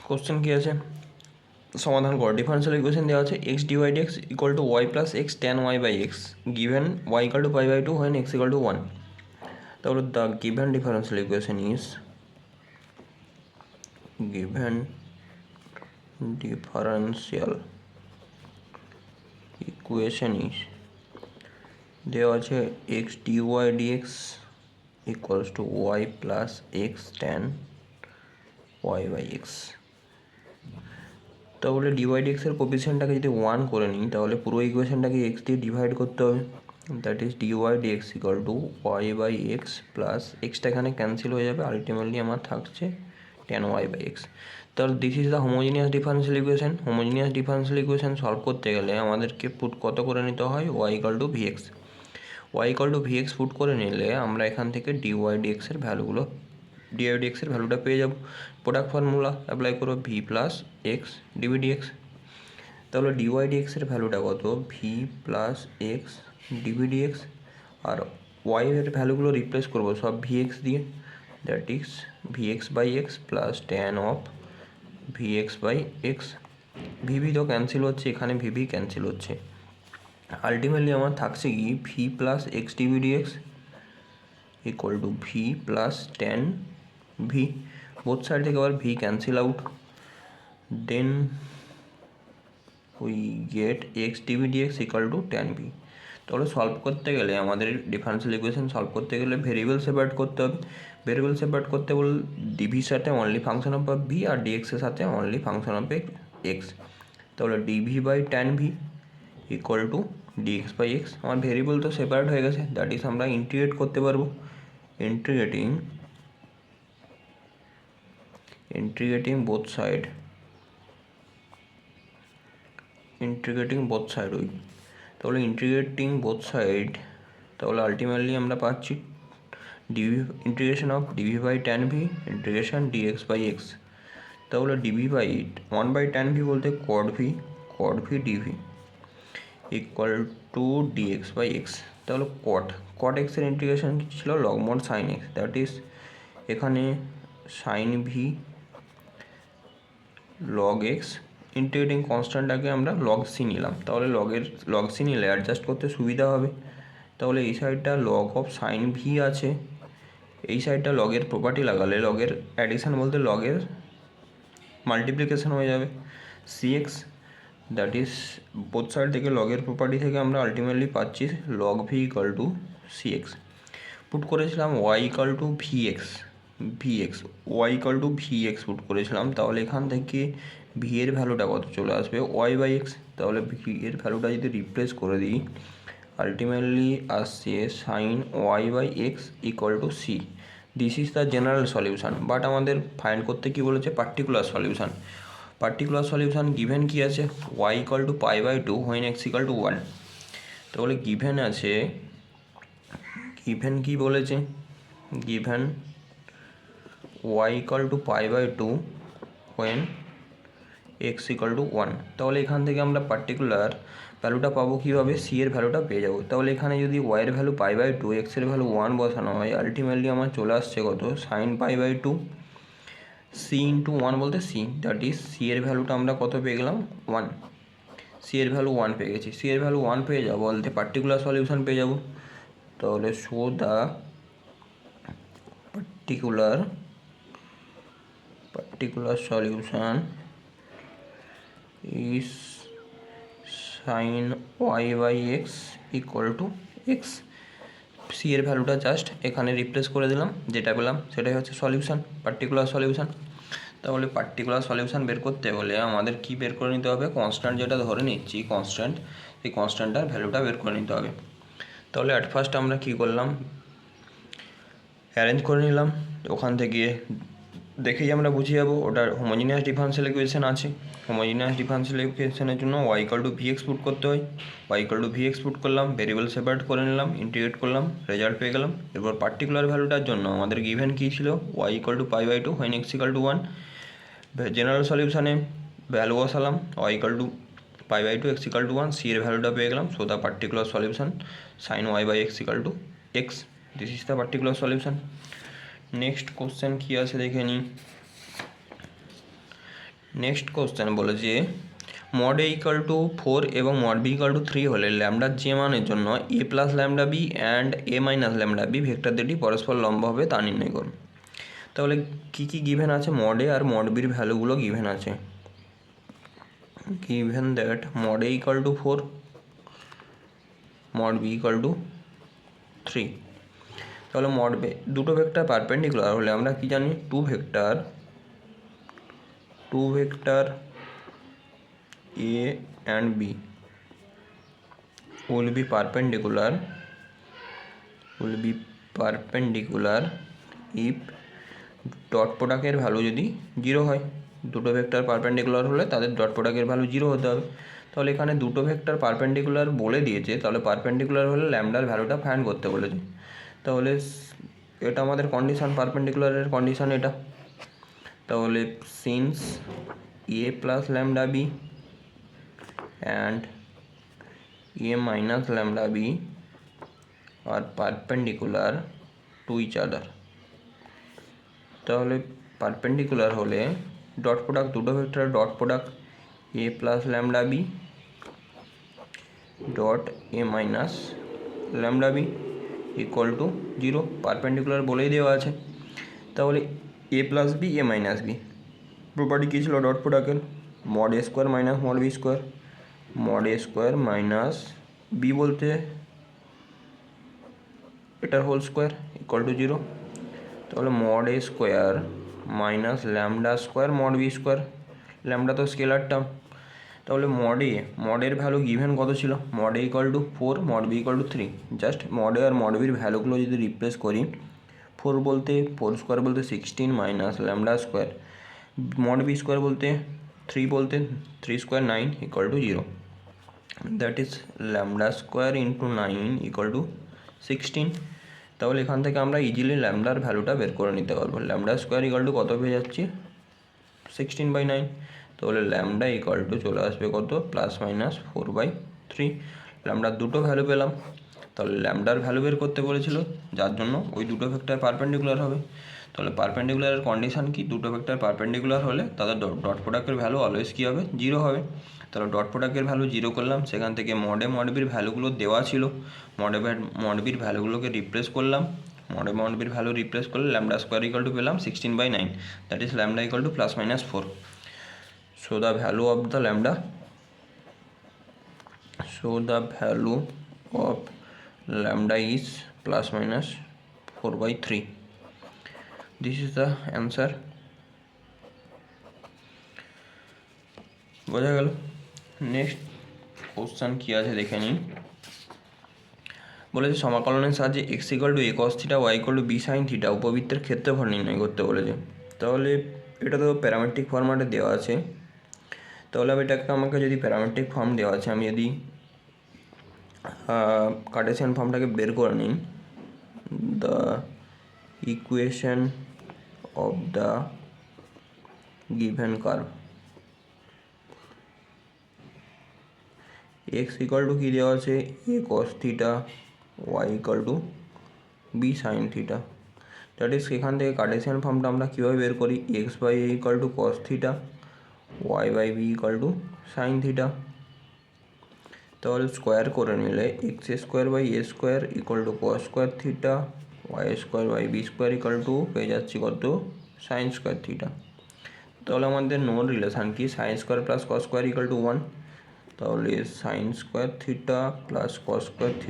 Question কী আছে সমাধান করো। ডিফারেন্সিয়াল ইকুয়েশন দেওয়া আছে x dy dx equal to y plus x tan y by x given y equal to pi by two when x equal to 1। তাহলে the given differential equation is দেওয়া আছে x dy dx equals to y plus x tan y by x. তাহলে dy ডিএক্সের কোফিসিয়েন্টটাকে যদি 1 করে নিই তাহলে পুরো ইকুয়েশনটাকে এক্স দিয়ে ডিভাইড করতে হবে। That is dy dx equal to y by x plus এক্সটা এখানে ক্যান্সেল হয়ে যাবে, আলটিমেটলি আমার থাকছে ট্যান ওয়াই বাই এক্স। তাহলে this is the homogeneous differential equation. Homogeneous differential equation solve করতে গেলে আমাদেরকে পুট কত করে নিতে হয়, y equal to vx. Y equal to vx put করে নিলে আমরা এখান থেকে ডিওয়াই ডিএক্সের ভ্যালুটা পেয়ে যাব। প্রোডাক্ট ফর্মুলা অ্যাপ্লাই করো, V plus X DV DX. তাহলে ডিওয়াই ডিএক্সের ভ্যালুটা কত, V plus X DV DX, আর ওয়াই এর ভ্যালুগুলো রিপ্লেস করবো সব ভিএক্স দিয়ে, that is VX by x plus tan of VX by X. VV তো ক্যান্সেল হচ্ছে, এখানে ভিভি ক্যান্সেল হচ্ছে, আলটিমেটলি আমার থাকছে কি V plus X DV dx equal to V plus tan V. Both side থেকে আবার V cancel out, then we get x DV dx equal to tan v. তাহলে সলভ করতে গেলে আমাদের ডিফারেন্সিয়াল ইকুয়েশন সলভ করতে গেলে ভেরিয়েবল সেপারেট করতে হবে। ভেরিয়েবল সেপারেট করতে বলে ডিভির সাথে অনলি ফাংশন অফ ভি আর ডিএক্সের সাথে অনলি ফাংশন অফ এক্স। তাহলে DV by tan v equal to dx by x. আমার ভেরিয়েবল তো সেপারেট হয়ে গেছে, দ্যাট ইজ আমরা ইন্টিগ্রেট করতে পারবো। integrating both side ওই তাহলে ইন্টিগ্রেটিং বোথ সাইড, তাহলে আলটিমেটলি আমরা পাচ্ছি DV integration of DV by tan V integration DX by x. তাহলে DV by 1 by tan V বলতে cot V DV equal to dx by x. তাহলে cot এক্সের integration ছিল log mod sine X, that is এখানে sine V log X, integrating কনস্ট্যান্টটাকে আমরা log C নিলাম। তাহলে লগ সি নিলে অ্যাডজাস্ট করতে সুবিধা হবে। তাহলে এই সাইডটা লগ অফ সাইন ভি আছে, এই সাইডটা লগের প্রপার্টি লাগালে লগের অ্যাডিশন বলতে লগের মাল্টিপ্লিকেশন হয়ে যাবে C X, that is both side থেকে লগের প্রপার্টি থেকে আমরা আলটিমেটলি পাচ্ছি log V equal to C X. Put করেছিলাম Y equal to Y equal to put করেছিলাম। তাহলে এখান থেকে ভি এর ভ্যালুটা কত চলে আসবে, ওয়াই বাই এক্স। তাহলে ভি এর ভ্যালুটা যদি রিপ্লেস করে দিই আলটিমেটলি আসছে sine Y by x equal to c. This is the general solution, but আমাদের ফাইন্ড করতে কি বলেছে, পার্টিকুলার সলিউশন। গিভেন কি আছে, y equal to pi by two when x equal to 1। তাহলে গিভেন কি বলেছে, given y equal to pi by two when x equal to 1। তাহলে এখান থেকে আমরা পার্টিকুলার ভ্যালুটা পাবো কীভাবে, সি এর ভ্যালুটা পেয়ে যাবো। তাহলে এখানে যদি ওয়াইয়ের ভ্যালু পাই বাই টু, এক্সের ভ্যালু 1 বসানো হয়, আলটিমেটলি আমার চলে আসছে কত, sine pi by two c into 1 বলতে সি, দ্যাট ইজ সি এর ভ্যালুটা আমরা কত পেয়ে গেলাম, 1। সি এর ভ্যালু 1 পেয়ে গেছি, সি এর ভ্যালু 1 পেয়ে যাবো বলতে পার্টিকুলার সলিউশন পেয়ে যাবো। তাহলে show the particular solution is sin y by x equal to x। C এর ভ্যালুটা জাস্ট এখানে রিপ্লেস করে দিলাম, যেটা পেলাম সেটাই হচ্ছে সলিউশন, পার্টিকুলার সলিউশন। তাহলে পার্টিকুলার সলিউশন বের করতে হলে আমাদের কি বের করে নিতে হবে, কনস্ট্যান্ট যেটা ধরে নিচ্ছি কনস্ট্যান্ট, সেই কনস্ট্যান্টটার ভ্যালুটা বের করে নিতে হবে। তাহলে অ্যাট ফার্স্ট আমরা কি করলাম, অ্যারেঞ্জ করে নিলাম, ওখান থেকে দেখেই আমরা বুঝে যাবো ওটার হোমোজিনিয়াস ডিফারেন্সিয়াল ইকুয়েশন আছে। হোমোজিনিয়াস ডিফারেন্সিয়াল ইকুয়েশনের জন্য y equal to v x put করতে হয়, y equal to v x put করলাম, ভেরিয়েবল সেপারেট করে নিলাম, ইন্টিগ্রেট করলাম, রেজাল্ট পেয়ে গেলাম। এরপর পার্টিকুলার ভ্যালুটার জন্য আমাদের গিভেন কী ছিল, Y equal to pi by two when x equal to 1। General সলিউশনে ভ্যালু বসালাম, Y equal to pi by two X equal to 1, C এর ভ্যালুটা পেয়ে গেলাম। So the particular solution sine Y by x equal to X, this is the particular solution. Next question কী আছে দেখে নিই। নেক্সট কোশ্চেন বলেছে মড এ ইকাল টু 4 এবং মড বি ইকাল টু 3 হলে ল্যামডার যে মানের জন্য A plus lambda B and A minus lambda B vector দুটি পরস্পর লম্ব হবে তা নির্ণয় করুন। তাহলে কী কী গিভেন আছে, মড এ আর মড বির ভ্যালুগুলো গিভেন আছে। Given that mod A equal to 4, mod B equal to 3। তাহলে মড বে দুটো ভেক্টর পারপেন্ডিকুলার হলে আমরা কি জানি, two vector A and B will be perpendicular if dot প্রোডাক্টের ভ্যালু যদি 0 হয়। দুটো ভেক্টর পারপেন্ডিকুলার হলে তাদের ডট প্রোডাক্টের ভ্যালু 0 হতে হবে। তাহলে এখানে দুটো ভেক্টর পারপেন্ডিকুলার বলে দিয়েছে, তাহলে পারপেন্ডিকুলার হলে ল্যামডার ভ্যালুটা ফাইন্ড করতে বলেছে। তাহলে এটা আমাদের কন্ডিশন, পারপেন্ডিকুলারের কন্ডিশন এটা। তাহলে since a plus lambda b and a minus lambda b are perpendicular to each other, তাহলে পারপেন্ডিকুলার হলে ডট প্রোডাক্ট দুটো ভেক্টরের dot product a plus lambda B dot a minus lambda B equal to 0, perpendicular বলেই দেওয়া আছে। তাহলে a plus B a minus B property কী ছিল ডট প্রোডাক্টের, mod A square minus mod B square, mod A square minus B বলতে এটার whole square equal to 0। তাহলে mod A square minus lambda square mod B square, lambda তো scalar term. তাহলে মডের value given কত ছিল, mod A equal to 4, mod B equal to 3। Just মডে আর মড বির ভ্যালুগুলো যদি রিপ্লেস করি, 4 বলতে 4 স্কোয়ার বলতে 16 minus lambda square, mod B square বলতে 3 বলতে 3 square 9 equal to 0। That is lambda square into 9 equal to 16। তাহলে এখান থেকে আমরা ইজিলি ল্যামডার ভ্যালুটা বের করে নিতে পারবো। ল্যামডা স্কোয়ার ইকুয়াল টু কত পেয়ে যাচ্ছি, 16/9। তাহলে ল্যামডা ইকুয়াল টু চলে আসবে কত, +-4/3। ল্যামডার দুটো ভ্যালু পেলাম। তাহলে ল্যামডার ভ্যালু বের করতে বলেছিল, যার জন্য ওই দুটো ভেক্টর পারপেন্ডিকুলার হবে। তাহলে পারপেন্ডিকুলারের কন্ডিশন কি, দুটো ভেক্টর পারপেন্ডিকুলার হলে তাদের ডট প্রোডাক্টের ভ্যালু অলওয়েজ কী হবে, 0 হবে। তাহলে ডট প্রোডাক্টের ভ্যালু 0 করলাম, সেখান থেকে মড বির ভ্যালুগুলো দেওয়া ছিল, মড বির ভ্যালুগুলোকে রিপ্লেস করলাম, মড বির ভ্যালু রিপ্লেস করলে ল্যামডা স্কোয়ার ইকুয়াল টু পেলাম 16/9, that is lambda equal to +-4। So the value of lambda is +-4/3. This is the answer. বোঝা গেল। নেক্সট কোশ্চেন কী আছে দেখে নিই। বলেছে সমাকলনের সাহায্যে x = a cos θ y = b sin θ উপবৃত্তের ক্ষেত্রফল নির্ণয় করতে বলেছে। তাহলে এটা তো প্যারামেট্রিক ফরম্যাটে দেওয়া আছে। তাহলে এটাকে আমাকে যদি প্যারামেট্রিক ফর্ম দেওয়া আছে, আমি যদি কার্টেসিয়ান ফর্মটাকে বের করে নিই, the equation of the given curve, x = কী দেওয়া আছে, a cos θ y = b sin θ। That is এখান থেকে কার্টেসিয়ান ফর্মটা আমরা কীভাবে বের করি, x/a = cos θ, y/b = sin θ। তাহলে স্কোয়ার করে নিলে x²/a² = cos² θ, y²/b² পেয়ে যাচ্ছি কত, sin² θ। তাহলে আমাদের নোন রিলেশান কি, sin² + cos² = 1। তাহলে sin² θ + cos² θ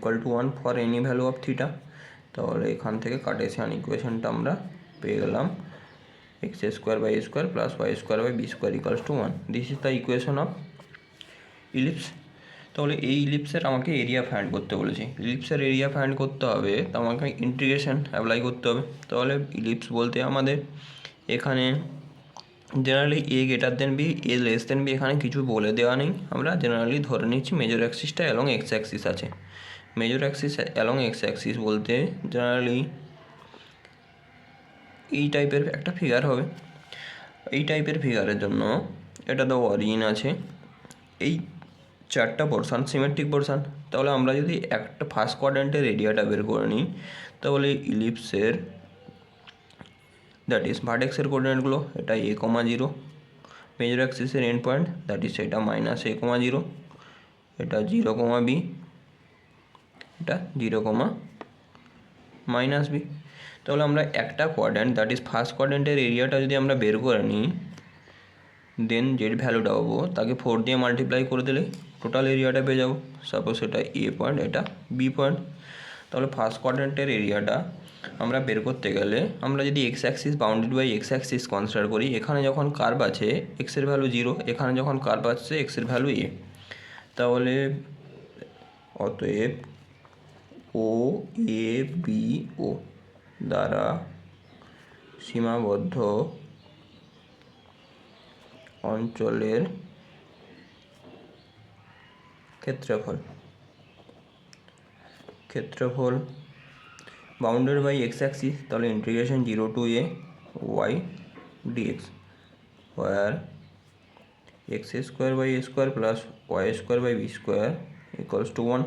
= 1 for any value of θ। তাহলে এখান থেকে কার্টেসিয়ান ইকুয়েশনটা আমরা পেয়ে গেলাম x²/a² + y²/b² = 1। This is the equation of ellipse. তাহলে এই ইলিপসের আমাকে এরিয়া ফাইন্ড করতে বলেছে। ইলিপসের এরিয়া ফাইন্ড করতে হবে তো আমাকে ইন্টিগ্রেশন অ্যাপ্লাই করতে হবে। তাহলে ইলিপস বলতে আমাদের এখানে generally a > b, a b এখানে কিছু বলে দেওয়া নেই। আমরা জেনারেলি ধরে নিচ্ছি মেজর অ্যাক্সিসটা অ্যালং এক্স অ্যাক্সিস আছে। Major Axis along x Axis বলতে জেনারেলি এই টাইপের একটা ফিগার হবে। এই টাইপের ফিগারের জন্য এটা তো অরিজিন আছে, এই 4টা পোর্শান সিমেট্রিক পোর্শান। তাহলে আমরা যদি একটা ফার্স্ট কোয়াড্র্যান্টের এরিয়াটা বের করে নিই, তাহলে ইলিপসের দ্যাট ইজ ভার্টেক্সের কোঅর্ডিনেটগুলো এটা a,0, মেজর অ্যাক্সিসের এন্ড পয়েন্ট দ্যাট ইজ এটা -a,0, এটা 0, b, এটা 0, -b। তাহলে আমরা একটা কোয়াড্র্যান্ট দ্যাট ইজ ফার্স্ট কোয়াড্র্যান্টের এরিয়াটা যদি আমরা বের করে নিই, দেন যে ভ্যালুটা পাবো তাকে 4 দিয়ে মাল্টিপ্লাই করে দিলে টোটাল এরিয়াটা পেয়ে যাবো। সাপোজ এটা এ পয়েন্ট, এটা বি পয়েন্ট। তাহলে ফার্স্ট কোয়াড্র্যান্টের এরিয়াটা আমরা বের করতে গেলে আমরা যদি x axis bounded by x axis consider করি, এখানে যখন কার্ভ আছে এক্সের ভ্যালু 0, এখানে যখন কার্ভ আছে এক্সের ভ্যালু এ, তাহলে অতএব ও এ বি ও দ্বারা সীমাবদ্ধ অঞ্চলের ক্ষেত্রফল বাউন্ডেড বাই এক্স অ্যাক্সিস, তাহলে integration 0 to a y dx, where x square by a square plus y square by b square equals to 1।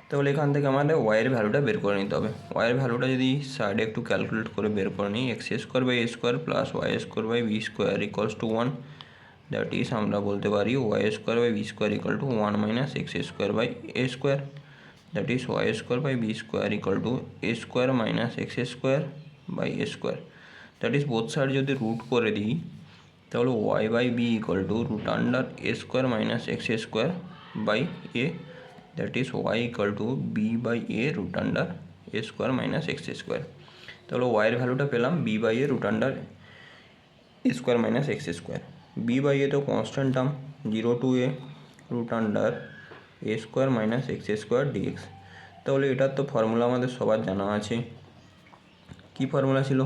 তাহলে এখান থেকে আমাদের y এর ভ্যালুটা বের করে নিতে হবে। y এর ভ্যালুটা যদি সাইডে একটু ক্যালকুলেট করে বের করে নিই, x square by a square plus y square by b square equals to 1, that is আমরা বলতে পারি y square by b square equal to 1 minus x square by a square, that is y square by b square equal to a square minus x square by a square, that is both side যদি root করে দিই তাহলে y by b equal to root under a square minus x square by a, that is y equal to b by a root under a square minus x square। তাহলে y এর ভ্যালুটা পেলাম b by a root under a square minus x square, b by a তো constant term 0 to a root under a square minus x square dx। তাহলে এটার তো formula আমাদের সবার জানা আছে। কি ফর্মুলা ছিল?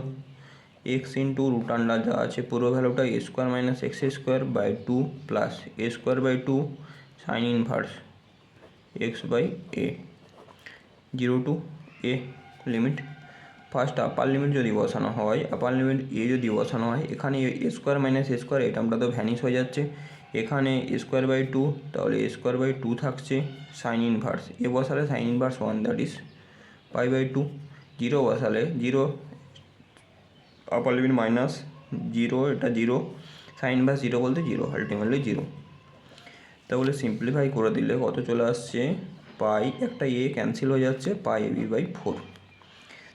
x ইন্টু রুট আন্ডার যা আছে পুরো ভ্যালুটা a square minus x square by 2 plus a square by 2 sine inverse x by a, 0 to a limit. First upper limit যদি বসানো হয়, আপার লিমিট a যদি বসানো হয়, এখানে a square minus a square এই টার্মটা তো ভ্যানিশ হয়ে যাচ্ছে, এখানে a স্কোয়ার বাই 2, তাহলে a স্কোয়ার বাই 2 থাকছে, সাইন ইনভার্স a বসালে sine inverse 1 that is pi by 2, 0 বসালে 0 আপার লিমিট মাইনাস 0, এটা 0, সাইন ইনভার্স 0 বলতে 0, আলটিমেটলি 0। তাহলে সিম্পলিফাই করে দিলে কত চলে আসছে, পাই, একটা এ ক্যান্সেল হয়ে যাচ্ছে, পাই এ বি বাই 4।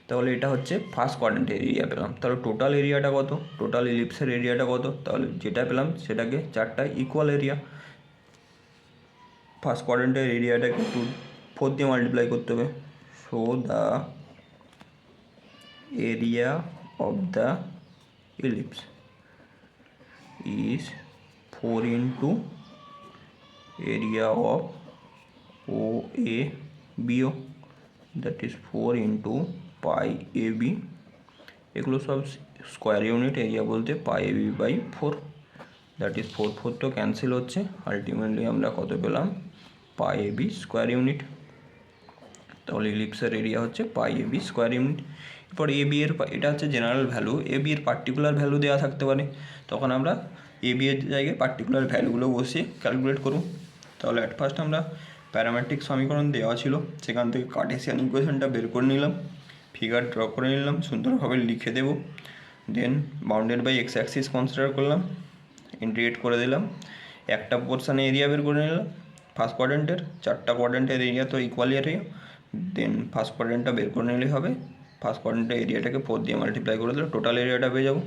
তাহলে এটা হচ্ছে ফার্স্ট কোয়াড্র্যান্টের এরিয়া পেলাম। তাহলে টোটাল এরিয়াটা কত, টোটাল ইলিপসের এরিয়াটা কত, তাহলে যেটা পেলাম সেটাকে চারটা ইকুয়াল এরিয়া, ফার্স্ট কোয়াড্র্যান্টের এরিয়াটাকে 4 দিয়ে মাল্টিপ্লাই করতে হবে। So the area of the ellipse is 4 into area of OABO, that is 4 into pi AB, এগুলো সব স্কোয়ার ইউনিট, এরিয়া বলতে পাই এবি বাই 4, দ্যাট ইজ 4 4 তো ক্যান্সেল হচ্ছে, আলটিমেটলি আমরা কত পেলাম, পাই এবি স্কোয়ার ইউনিট। তাহলে ইলিপসের এরিয়া হচ্ছে পাই এবি স্কোয়ার ইউনিট। এরপর এ বি এর, এটা হচ্ছে জেনারেল ভ্যালু, এ বি এর পার্টিকুলার ভ্যালু দেওয়া থাকতে পারে, তখন আমরা এ বি এর জায়গায় পার্টিকুলার ভ্যালুগুলো বসিয়ে ক্যালকুলেট করব। তাহলে অ্যাট ফার্স্ট আমরা প্যারামেট্রিক সমীকরণ দেওয়া ছিল, সেখান থেকে কার্টেসিয়ান ইকুয়েশনটা বের করে নিলাম, ফিগার ড্র করে নিলাম, সুন্দরভাবে লিখে দেব, then bounded by x axis consider করলাম, ইন্টিগ্রেট করে দিলাম, একটা পোর্শানে এরিয়া বের করে নিলাম ফার্স্ট কোয়াড্র্যান্টের, চারটা কোয়াড্র্যান্টের এরিয়া তো ইকুয়াল এরিয়া, দেন ফার্স্ট কোয়াড্র্যান্টটা বের করে নিলেই হবে, ফার্স্ট কোয়াড্র্যান্টের এরিয়াটাকে 4 দিয়ে মাল্টিপ্লাই করে দিলে টোটাল এরিয়াটা পেয়ে যাবো।